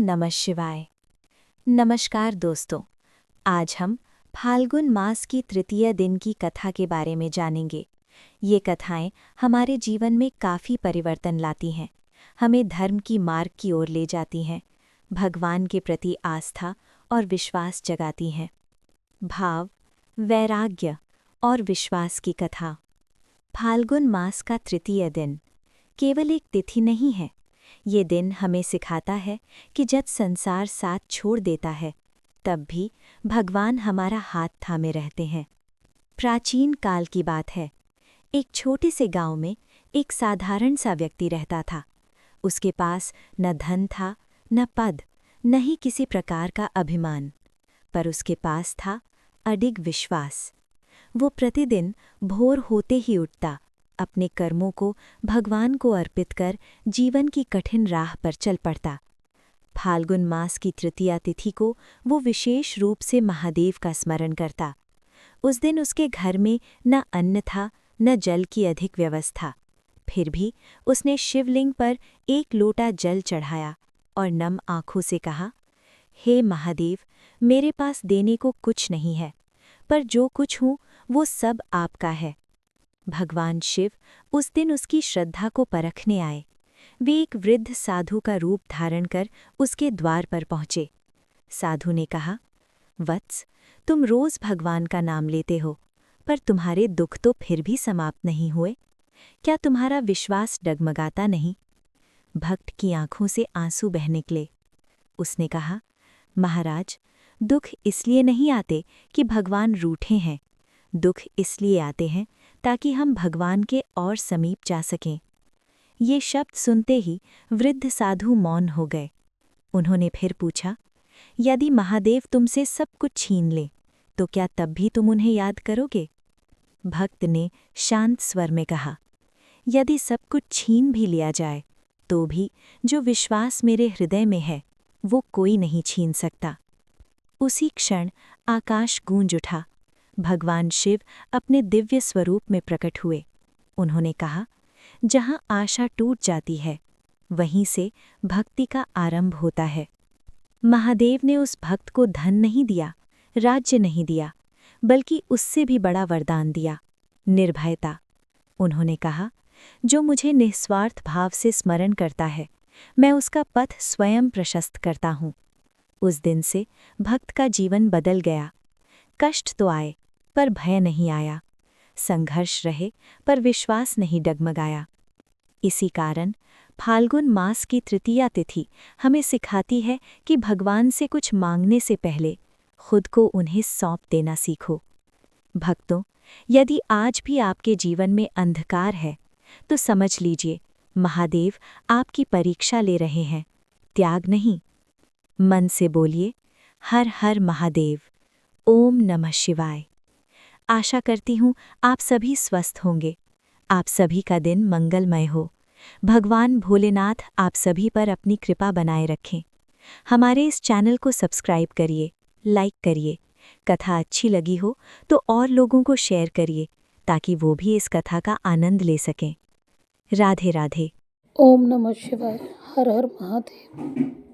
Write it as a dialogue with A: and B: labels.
A: नमः शिवाय। नमस्कार दोस्तों, आज हम फाल्गुन मास की तृतीय दिन की कथा के बारे में जानेंगे। ये कथाएं हमारे जीवन में काफ़ी परिवर्तन लाती हैं, हमें धर्म की मार्ग की ओर ले जाती हैं, भगवान के प्रति आस्था और विश्वास जगाती हैं। भाव, वैराग्य और विश्वास की कथा। फाल्गुन मास का तृतीय दिन केवल एक तिथि नहीं है, ये दिन हमें सिखाता है कि जब संसार साथ छोड़ देता है, तब भी भगवान हमारा हाथ थामे रहते हैं। प्राचीन काल की बात है। एक छोटे से गांव में एक साधारण सा व्यक्ति रहता था। उसके पास न धन था, न पद, न ही किसी प्रकार का अभिमान, पर उसके पास था अडिग विश्वास। वो प्रतिदिन भोर होते ही उठता, अपने कर्मों को भगवान को अर्पित कर जीवन की कठिन राह पर चल पड़ता। फाल्गुन मास की तृतीया तिथि को वो विशेष रूप से महादेव का स्मरण करता। उस दिन उसके घर में न अन्न था, न जल की अधिक व्यवस्था। फिर भी उसने शिवलिंग पर एक लोटा जल चढ़ाया और नम आंखों से कहा, हे महादेव, मेरे पास देने को कुछ नहीं है, पर जो कुछ हूँ वो सब आपका है। भगवान शिव उस दिन उसकी श्रद्धा को परखने आए। वे एक वृद्ध साधु का रूप धारण कर उसके द्वार पर पहुँचे। साधु ने कहा, वत्स, तुम रोज भगवान का नाम लेते हो, पर तुम्हारे दुख तो फिर भी समाप्त नहीं हुए। क्या तुम्हारा विश्वास डगमगाता नहीं? भक्त की आंखों से आंसू बह निकले। उसने कहा, महाराज, दुख इसलिए नहीं आते कि भगवान रूठे हैं, दुख इसलिए आते हैं ताकि हम भगवान के और समीप जा सकें। ये शब्द सुनते ही वृद्ध साधु मौन हो गए। उन्होंने फिर पूछा, यदि महादेव तुमसे सब कुछ छीन ले, तो क्या तब भी तुम उन्हें याद करोगे? भक्त ने शांत स्वर में कहा, यदि सब कुछ छीन भी लिया जाए, तो भी जो विश्वास मेरे हृदय में है, वो कोई नहीं छीन सकता। उसी क्षण आकाश गूंज उठा। भगवान शिव अपने दिव्य स्वरूप में प्रकट हुए। उन्होंने कहा, जहाँ आशा टूट जाती है, वहीं से भक्ति का आरंभ होता है। महादेव ने उस भक्त को धन नहीं दिया, राज्य नहीं दिया, बल्कि उससे भी बड़ा वरदान दिया, निर्भयता। उन्होंने कहा, जो मुझे निस्वार्थ भाव से स्मरण करता है, मैं उसका पथ स्वयं प्रशस्त करता हूँ। उस दिन से भक्त का जीवन बदल गया। कष्ट तो आए, पर भय नहीं आया। संघर्ष रहे, पर विश्वास नहीं डगमगाया। इसी कारण फाल्गुन मास की तृतीया तिथि हमें सिखाती है कि भगवान से कुछ मांगने से पहले खुद को उन्हें सौंप देना सीखो। भक्तों, यदि आज भी आपके जीवन में अंधकार है, तो समझ लीजिए महादेव आपकी परीक्षा ले रहे हैं, त्याग नहीं। मन से बोलिए, हर हर महादेव, ओम नमः शिवाय। आशा करती हूँ आप सभी स्वस्थ होंगे। आप सभी का दिन मंगलमय हो। भगवान भोलेनाथ आप सभी पर अपनी कृपा बनाए रखें। हमारे इस चैनल को सब्सक्राइब करिए, लाइक करिए। कथा अच्छी लगी हो तो और लोगों को शेयर करिए, ताकि वो भी इस कथा का आनंद ले सकें। राधे राधे।
B: ओम नमः शिवाय। हर हर महादेव।